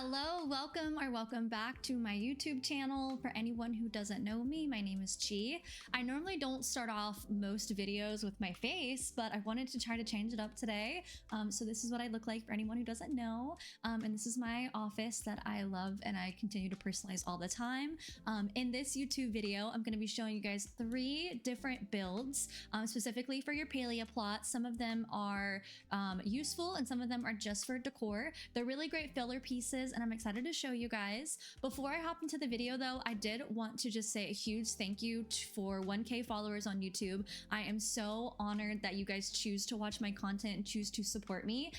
Hello, welcome back to my YouTube channel. For anyone who doesn't know me, my name is Chi. I normally don't start off most videos with my face, but I wanted to try to change it up today. So this is what I look like for anyone who doesn't know. And this is my office that I love and I continue to personalize all the time. In this YouTube video, I'm going to be showing you guys 3 different builds, specifically for your Palia plot. Some of them are useful and some of them are just for decor. They're really great filler pieces and I'm excited to show you guys. Before I hop into the video though, I did want to just say a huge thank you for 1K followers on YouTube. I am so honored that you guys choose to watch my content and choose to support me.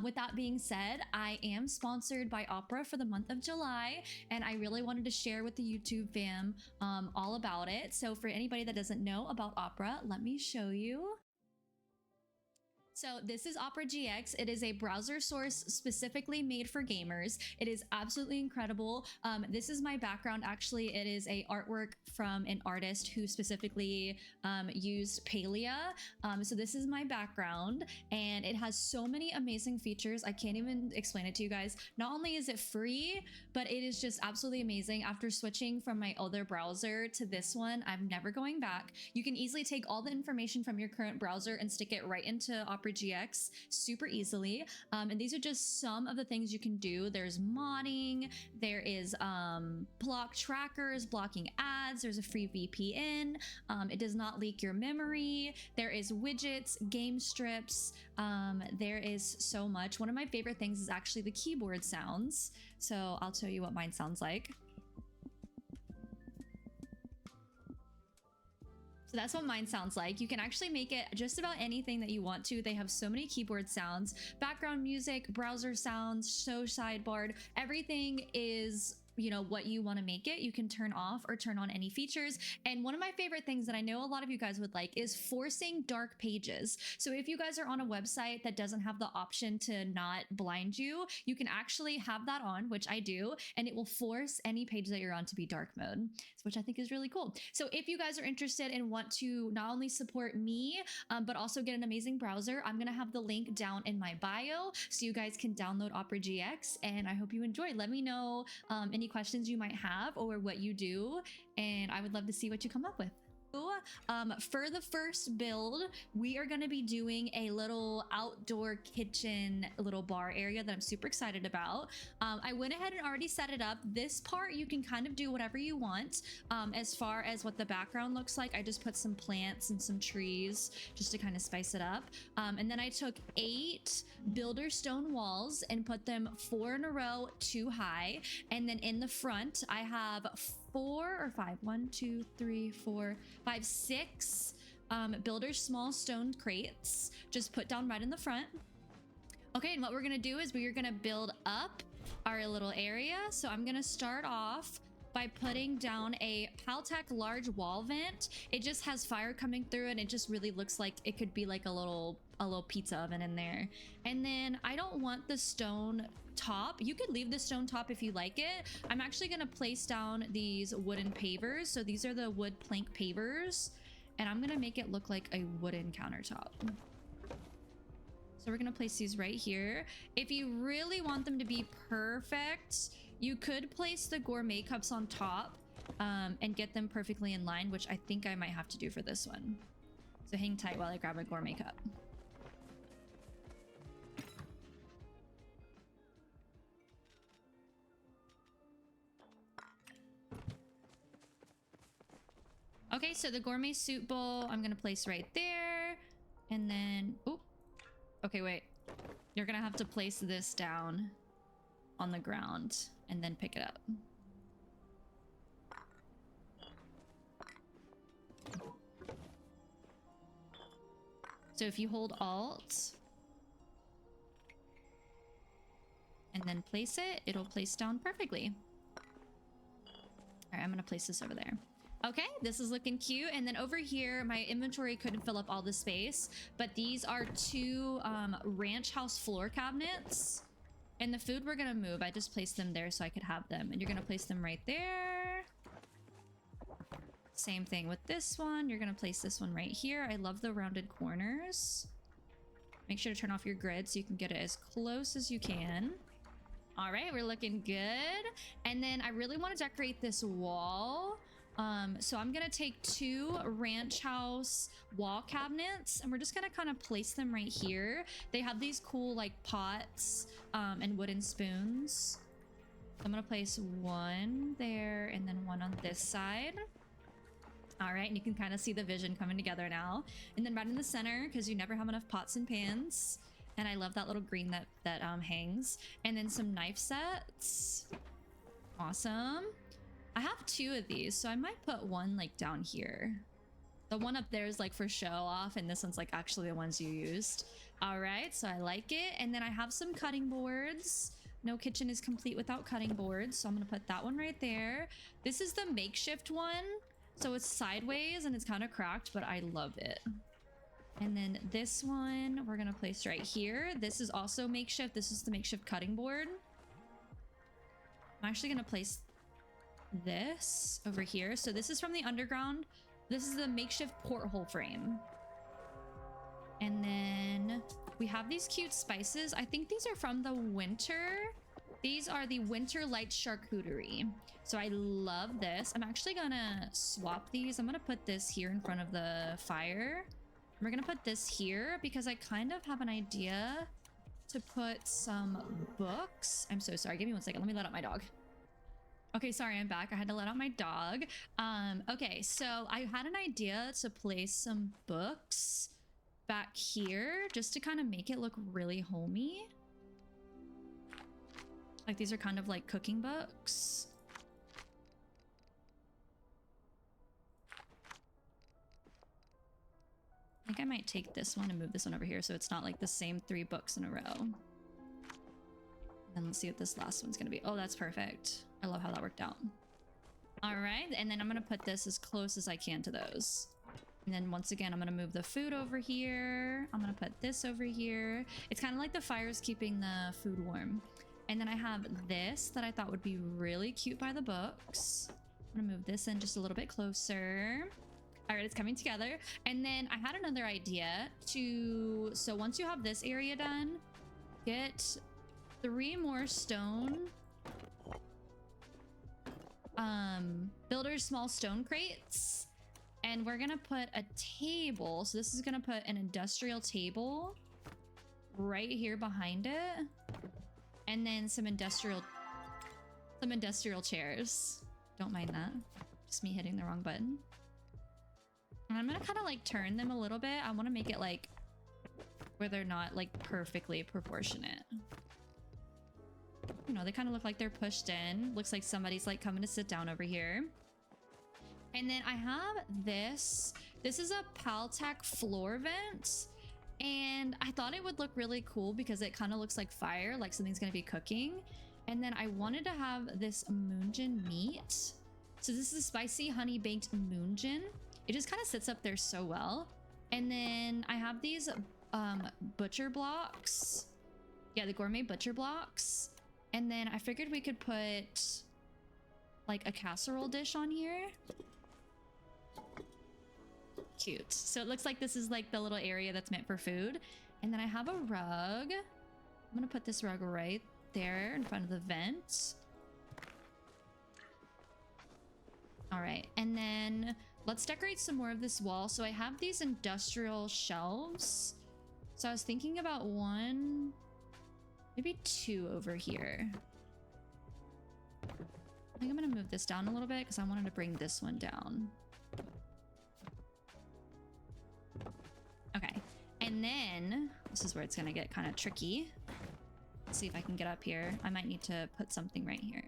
With that being said, I am sponsored by Opera for the month of July and I really wanted to share with the YouTube fam all about it. So for anybody that doesn't know about Opera, let me show you. So this is Opera GX. It is a browser source specifically made for gamers. It is absolutely incredible. This is my background. Actually, it is a artwork from an artist who specifically used Palia. So this is my background and it has so many amazing features. I can't even explain it to you guys. Not only is it free, but it is just absolutely amazing. After switching from my other browser to this one, I'm never going back. You can easily take all the information from your current browser and stick it right into Opera GX super easily. And these are just some of the things you can do. There's modding, there is block trackers, blocking ads, there's a free VPN, it does not leak your memory, there is widgets, game strips, there is so much. One of my favorite things is actually the keyboard sounds. So I'll tell you what mine sounds like. So that's what mine sounds like. You can actually make it just about anything that you want to. They have so many keyboard sounds, background music, browser sounds, show sidebar. Everything is, you know, what you want to make it. You can turn off or turn on any features. And one of my favorite things that I know a lot of you guys would like is forcing dark pages. So if you guys are on a website that doesn't have the option to not blind you, you can actually have that on, which I do, and it will force any page that you're on to be dark mode, which I think is really cool. So if you guys are interested and want to not only support me, but also get an amazing browser, I'm gonna have the link down in my bio so you guys can download Opera GX, and I hope you enjoy. Let me know any questions you might have or what you do, and I would love to see what you come up with. For the first build, we are going to be doing a little outdoor kitchen, little bar area that I'm super excited about. I went ahead and already set it up. This part you can kind of do whatever you want. As far as what the background looks like, I just put some plants and some trees just to kind of spice it up. And then I took 8 builder stone walls and put them 4 in a row, 2 high. And then in the front, I have 4 or 5, 1, 2, 3, 4, 5, 6 builder small stone crates just put down right in the front. Okay, and what we're gonna do is we're gonna build up our little area. So I'm gonna start off by putting down a Paltech large wall vent. It just has fire coming through and it just really looks like it could be like a little pizza oven in there. And then I don't want the stone top. You could leave the stone top if you like it. I'm actually going to place down these wooden pavers. So these are the wood plank pavers and I'm going to make it look like a wooden countertop. So we're going to place these right here. If you really want them to be perfect, you could place the gourmet cups on top and get them perfectly in line, which I think I might have to do for this one. So hang tight while I grab a gourmet cup. Okay, so the gourmet soup bowl, I'm going to place right there. And then, oop. Okay, wait. You're going to have to place this down on the ground and then pick it up. So if you hold Alt and then place it, it'll place down perfectly. All right, I'm going to place this over there. Okay, this is looking cute. And then over here, my inventory couldn't fill up all the space, but these are 2 ranch house floor cabinets. And the food we're gonna move. I just placed them there so I could have them. And you're gonna place them right there. Same thing with this one. You're gonna place this one right here. I love the rounded corners. Make sure to turn off your grid so you can get it as close as you can. All right, we're looking good. And then I really want to decorate this wall. So I'm gonna take 2 ranch house wall cabinets and we're just gonna kind of place them right here. They have these cool like pots and wooden spoons. I'm gonna place 1 there and then 1 on this side. All right, and you can kind of see the vision coming together now. And then right in the center, because you never have enough pots and pans. And I love that little green that hangs. And then some knife sets. Awesome. I have 2 of these, so I might put 1 like down here. The one up there is like for show off, and this one's like actually the ones you used. All right, so I like it. And then I have some cutting boards. No kitchen is complete without cutting boards, so I'm gonna put that one right there. This is the makeshift one. So it's sideways and it's kind of cracked, but I love it. And then this one we're gonna place right here. This is also makeshift. This is the makeshift cutting board. I'm actually gonna place this over here. So this is from the underground. This is the makeshift porthole frame. And then we have these cute spices. I think these are from the winter. These are the winter light charcuterie. So I love this. I'm actually gonna swap these. I'm gonna put this here in front of the fire. We're gonna put this here because I kind of have an idea to put some books. I'm so sorry. Give me 1 second. Let me let out my dog. Okay, sorry, I'm back. I had to let out my dog. Okay, so I had an idea to place some books back here just to kind of make it look really homey. Like these are kind of like cooking books. I think I might take this one and move this one over here so it's not like the same 3 books in a row. And let's see what this last one's gonna be. Oh, that's perfect. I love how that worked out. All right, and then I'm gonna put this as close as I can to those. And then once again, I'm gonna move the food over here. I'm gonna put this over here. It's kind of like the fire's keeping the food warm. And then I have this that I thought would be really cute by the books. I'm gonna move this in just a little bit closer. All right, it's coming together. And then I had another idea to, so once you have this area done, get 3 more stone builder's small stone crates, and we're gonna put a table. So this is gonna put an industrial table right here behind it, and then some industrial chairs. Don't mind that, just me hitting the wrong button. And I'm gonna kind of like turn them a little bit. I want to make it like where they're not like perfectly proportionate. You know, they kind of look like they're pushed in. Looks like somebody's like coming to sit down over here. And then I have this. This is a Paltech floor vent. And I thought it would look really cool because it kind of looks like fire, like something's going to be cooking. And then I wanted to have this moonjin meat. So this is a spicy honey baked moonjin. It just kind of sits up there so well. And then I have these butcher blocks. Yeah, the gourmet butcher blocks. And then I figured we could put like a casserole dish on here. Cute. So it looks like this is like the little area that's meant for food. And then I have a rug. I'm gonna put this rug right there in front of the vent. All right, and then let's decorate some more of this wall. So I have these industrial shelves. So I was thinking about 1, maybe 2 over here. I think I'm gonna move this down a little bit because I wanted to bring this one down. Okay, and then this is where it's gonna get kind of tricky. Let's see if I can get up here. I might need to put something right here.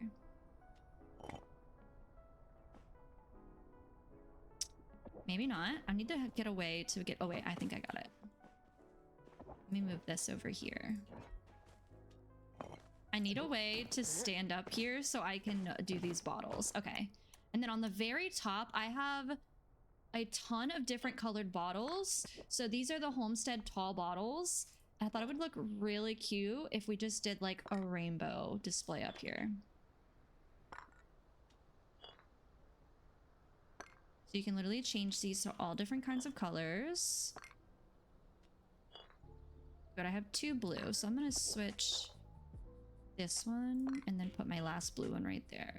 Maybe not. I need to get away to get, oh wait, I think I got it. Let me move this over here. I need a way to stand up here so I can do these bottles. Okay. And then on the very top, I have a ton of different colored bottles. So these are the Homestead tall bottles. I thought it would look really cute if we just did like a rainbow display up here. So you can literally change these to all different kinds of colors. But I have 2 blue, so I'm gonna switch this one and then put my last blue one right there.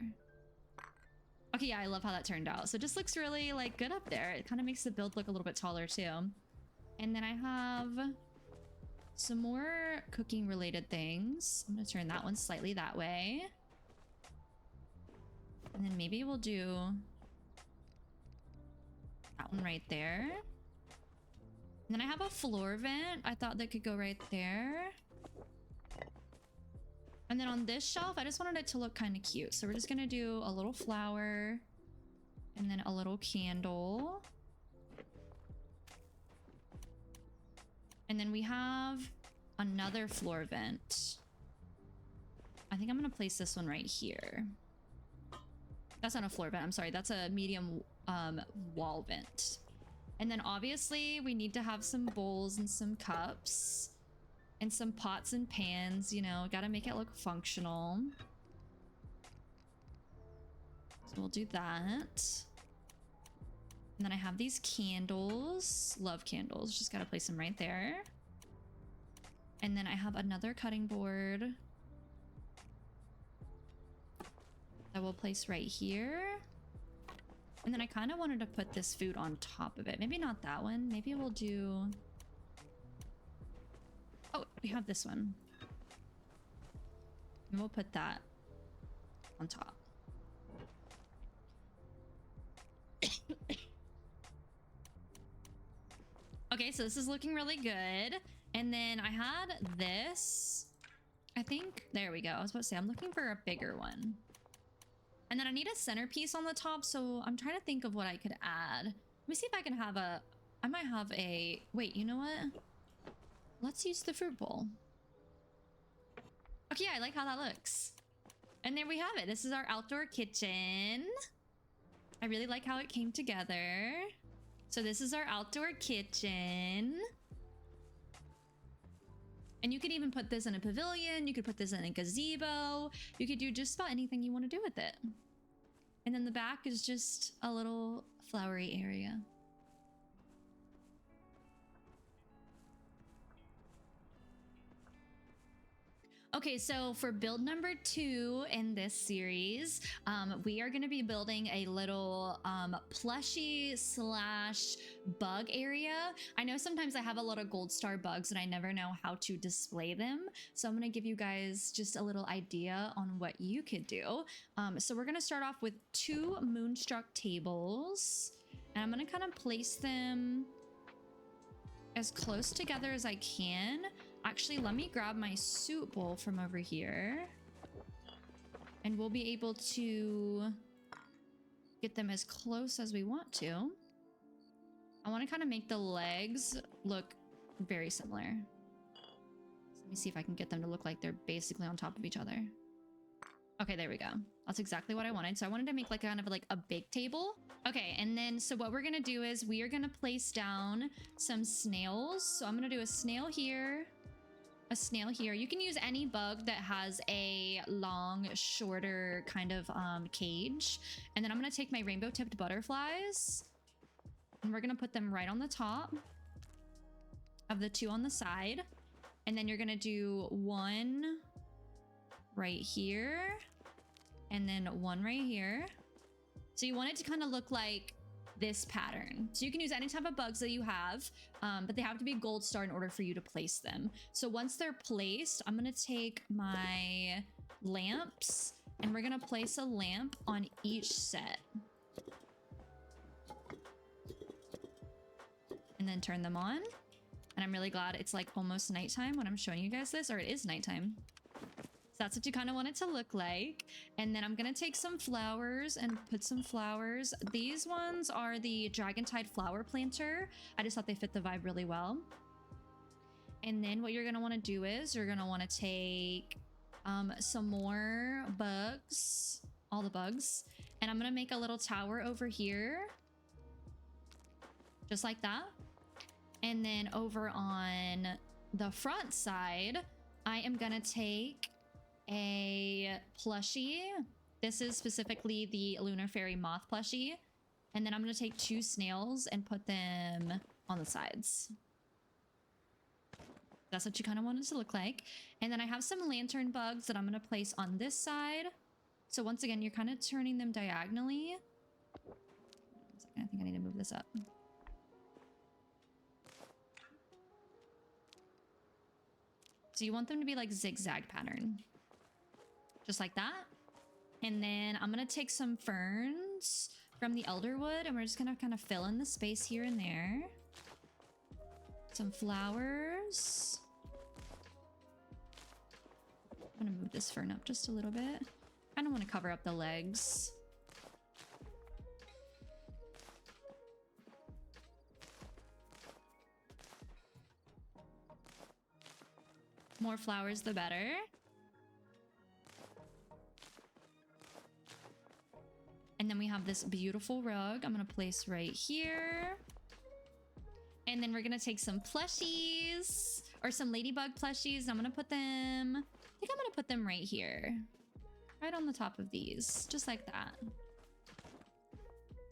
Okay, yeah, I love how that turned out. So it just looks really like good up there. It kind of makes the build look a little bit taller too. And then I have some more cooking related things. I'm gonna turn that one slightly that way. And then maybe we'll do that one right there. And then I have a floor vent. I thought that could go right there. And then on this shelf, I just wanted it to look kind of cute. So we're just gonna do a little flower and then a little candle. And then we have another floor vent. I think I'm gonna place this one right here. That's not a floor vent, I'm sorry. That's a medium wall vent. And then obviously we need to have some bowls and some cups and some pots and pans, you know, gotta make it look functional. So we'll do that. And then I have these candles, love candles, just gotta place them right there. And then I have another cutting board that we'll place right here. And then I kind of wanted to put this food on top of it. Maybe not that one. Maybe we'll do... Oh, we have this one. And we'll put that on top. Okay, so this is looking really good. And then I had this. I think, there we go. I was about to say, I'm looking for a bigger one. And then I need a centerpiece on the top, so I'm trying to think of what I could add. Let me see if I can have a... I might have a... Wait, you know what? Let's use the fruit bowl. Okay, I like how that looks. And there we have it. This is our outdoor kitchen. I really like how it came together. So this is our outdoor kitchen. And you could even put this in a pavilion. You could put this in a gazebo. You could do just about anything you want to do with it. And then the back is just a little flowery area. Okay, so for build number 2 in this series, we are going to be building a little plushie slash bug area. I know sometimes I have a lot of gold star bugs and I never know how to display them. So I'm going to give you guys just a little idea on what you could do. So we're going to start off with 2 moonstruck tables. And I'm going to kind of place them as close together as I can. Actually, let me grab my soup bowl from over here. And we'll be able to get them as close as we want to. I want to kind of make the legs look very similar. So let me see if I can get them to look like they're basically on top of each other. Okay, there we go. That's exactly what I wanted. So I wanted to make like kind of like a big table. Okay, and then so what we're gonna do is we are gonna place down some snails. So I'm gonna do a snail here, a snail here. You can use any bug that has a long, shorter kind of cage. And then I'm gonna take my rainbow tipped butterflies and we're gonna put them right on the top of the 2 on the side. And then you're gonna do 1 right here and then 1 right here. So you want it to kind of look like this pattern. So you can use any type of bugs that you have, but they have to be gold star in order for you to place them. So once they're placed, I'm gonna take my lamps and we're gonna place a lamp on each set. And then turn them on. And I'm really glad it's like almost nighttime when I'm showing you guys this, or it is nighttime. So that's what you kind of want it to look like. And then I'm gonna take some flowers and put some flowers. These ones are the Dragontide flower planter. I just thought they fit the vibe really well. And then what you're gonna want to do is you're gonna want to take some more bugs, all the bugs, and I'm gonna make a little tower over here, just like that. And then over on the front side, I am gonna take a plushie. This is specifically the Lunar Fairy Moth plushie. And then I'm gonna take 2 snails and put them on the sides. That's what you kind of want it to look like. And then I have some lantern bugs that I'm going to place on this side. So once again, you're kind of turning them diagonally. I think I need to move this up. So you want them to be like zigzag pattern. Just like that. And then I'm going to take some ferns from the elderwood and we're just going to kind of fill in the space here and there. Some flowers. I'm going to move this fern up just a little bit. I don't want to cover up the legs. More flowers, the better. And then we have this beautiful rug I'm going to place right here. And then we're going to take some plushies or some ladybug plushies. I'm going to put them, I think I'm going to put them right here. Right on the top of these, just like that.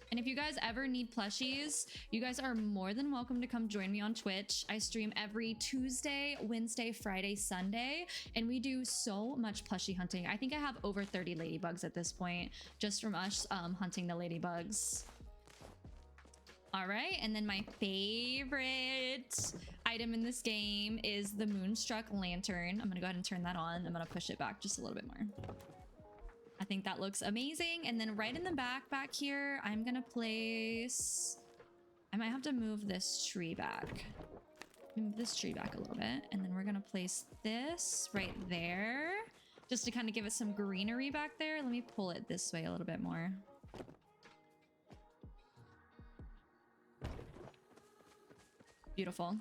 And if you guys ever need plushies, you guys are more than welcome to come join me on Twitch. I stream every Tuesday, Wednesday, Friday, Sunday, and we do so much plushie hunting. I think I have over 30 ladybugs at this point, just from us hunting the ladybugs. All right, and then my favorite item in this game is the Moonstruck Lantern. I'm gonna go ahead and turn that on. I'm gonna push it back just a little bit more. I think that looks amazing. And then right in the back here, I'm gonna place, I might have to move this tree back. Move this tree back a little bit. And then we're gonna place this right there, just to kind of give it some greenery back there. Let me pull it this way a little bit more. Beautiful.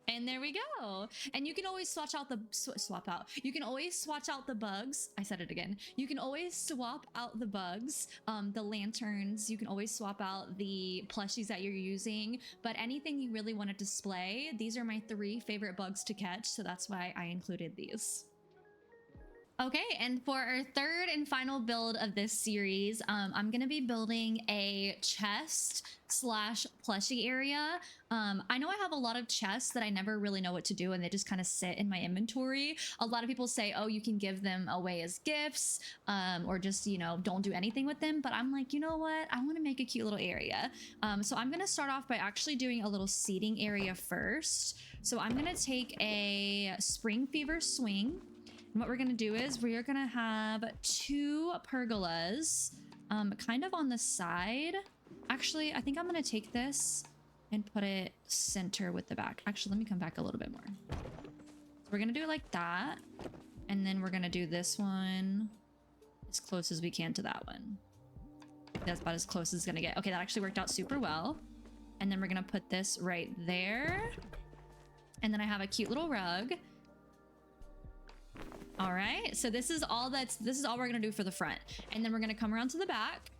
And there we go. And you can always swap out the You can always swatch out the bugs. I said it again. You can always swap out the bugs, the lanterns. You can always swap out the plushies that you're using. But anything you really want to display, these are my 3 favorite bugs to catch. So that's why I included these. Okay, and for our 3rd and final build of this series, I'm gonna be building a chest slash plushie area. I know I have a lot of chests that I never really know what to do and they just kind of sit in my inventory. A lot of people say, oh, you can give them away as gifts, or just, you know, don't do anything with them. But I'm like, you know what? I want to make a cute little area. So I'm gonna start off by actually doing a little seating area first. So I'm gonna take a Spring Fever swing. And what we're gonna do is we are gonna have 2 pergolas kind of on the side. Actually, I think I'm gonna take this and put it center with the back. Actually, let me come back a little bit more. So we're gonna do it like that. And then we're gonna do this one as close as we can to that one. That's about as close as it's gonna get. Okay, that actually worked out super well. And then we're gonna put this right there. And then I have a cute little rug. All right, so this is all we're gonna do for the front. And then we're gonna come around to the back.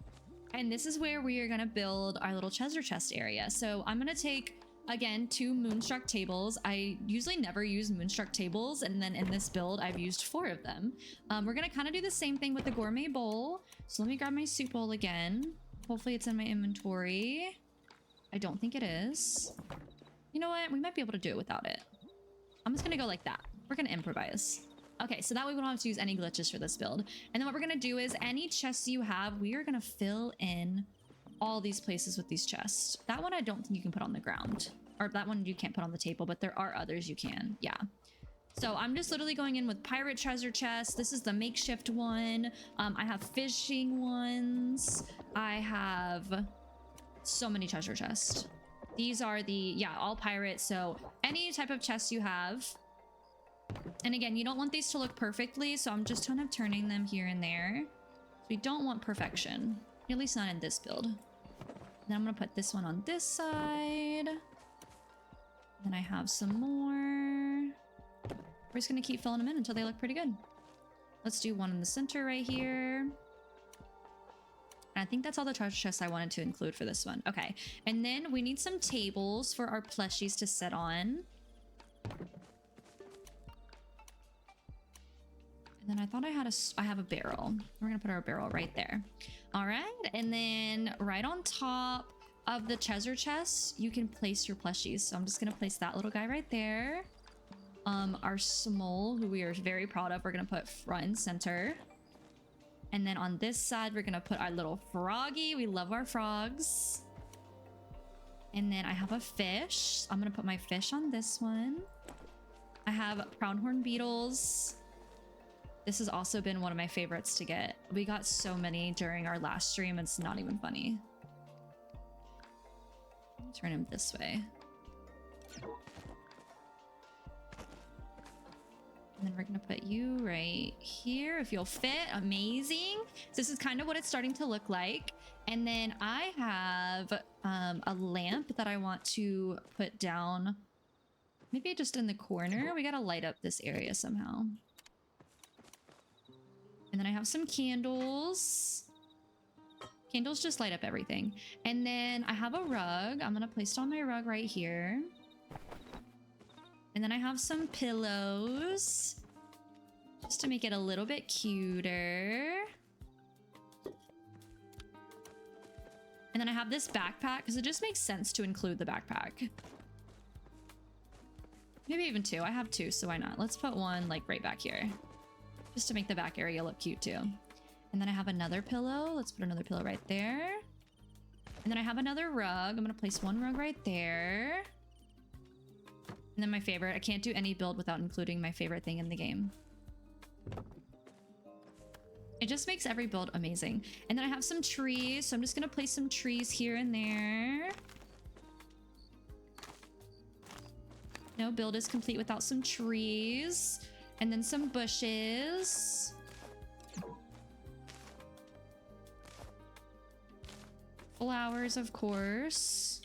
And this is where we are gonna build our little treasure chest area. So I'm gonna take, again, 2 Moonstruck tables. I usually never use Moonstruck tables. And then in this build, I've used 4 of them. We're gonna kind of do the same thing with the gourmet bowl. So let me grab my soup bowl again. Hopefully it's in my inventory. I don't think it is. You know what? We might be able to do it without it. I'm just gonna go like that. We're gonna improvise. Okay, so that way we don't have to use any glitches for this build. And then what we're gonna do is any chests you have, we are gonna fill in all these places with these chests. That one I don't think you can put on the ground. Or that one you can't put on the table, but there are others you can, yeah. So I'm just literally going in with pirate treasure chests. This is the makeshift one. I have fishing ones. I have so many treasure chests. These are the, yeah, all pirates. So any type of chest you have. And again, you don't want these to look perfectly, so I'm just kind of turning them here and there. So we don't want perfection, at least not in this build. Then I'm gonna put this one on this side. Then I have some more. We're just gonna keep filling them in until they look pretty good. Let's do one in the center right here. And I think that's all the treasure chests I wanted to include for this one. Okay, and then we need some tables for our plushies to sit on. And then I thought I have a barrel. We're gonna put our barrel right there. All right, and then right on top of the treasure chest, you can place your plushies. So I'm just gonna place that little guy right there. our smole, who we are very proud of, we're gonna put front and center. And then on this side, we're gonna put our little froggy. We love our frogs. And then I have a fish. I'm gonna put my fish on this one. I have pronghorn beetles. This has also been one of my favorites to get. We got so many during our last stream, it's not even funny. Turn him this way. And then we're gonna put you right here if you'll fit. Amazing. So this is kind of what it's starting to look like. And then I have a lamp that I want to put down, maybe just in the corner. We gotta light up this area somehow. And then I have some candles. Candles just light up everything. And then I have a rug. I'm gonna place it on my rug right here. And then I have some pillows just to make it a little bit cuter. And then I have this backpack because it just makes sense to include the backpack. Maybe even two. I have two, so why not? Let's put one like right back here just to make the back area look cute too. And then I have another pillow. Let's put another pillow right there. And then I have another rug. I'm gonna place one rug right there. And then my favorite, I can't do any build without including my favorite thing in the game. It just makes every build amazing. And then I have some trees, so I'm just gonna place some trees here and there. No build is complete without some trees. And then some bushes. Flowers, of course.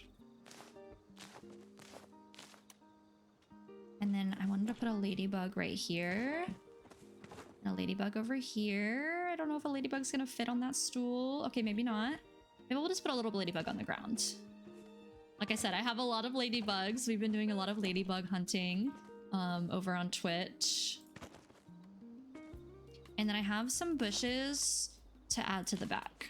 And then I wanted to put a ladybug right here. And a ladybug over here. I don't know if a ladybug's gonna fit on that stool. Okay, maybe not. Maybe we'll just put a little ladybug on the ground. Like I said, I have a lot of ladybugs. We've been doing a lot of ladybug hunting over on Twitch. And then I have some bushes to add to the back.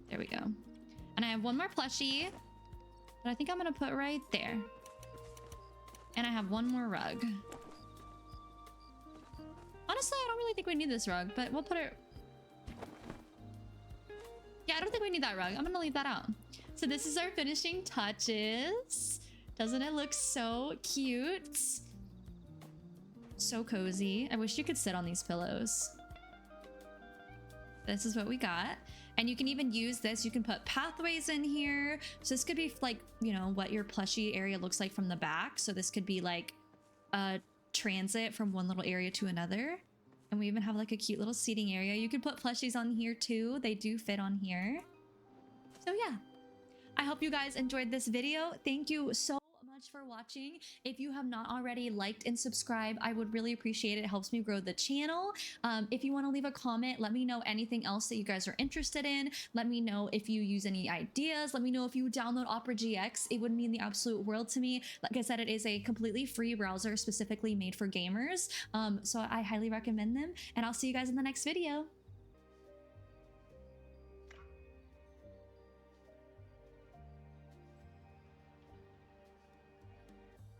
There we go. And I have one more plushie that I think I'm gonna put right there. And I have one more rug. Honestly, I don't really think we need this rug, but we'll put it... Yeah, I don't think we need that rug. I'm gonna leave that out. So this is our finishing touches. Doesn't it look so cute? So cozy. I wish you could sit on these pillows. This is what we got. And you can even use this. You can put pathways in here. So this could be like, you know, what your plushie area looks like from the back. So this could be like a transit from one little area to another. And we even have like a cute little seating area. You can put plushies on here too. They do fit on here. So yeah, I hope you guys enjoyed this video. Thank you so much for watching. If you have not already liked and subscribed, I would really appreciate it. It helps me grow the channel. If you want to leave a comment, let me know anything else that you guys are interested in. Let me know if you use any ideas. Let me know if you download Opera GX. It would mean the absolute world to me. Like I said, it is a completely free browser specifically made for gamers. So I highly recommend them, and I'll see you guys in the next video.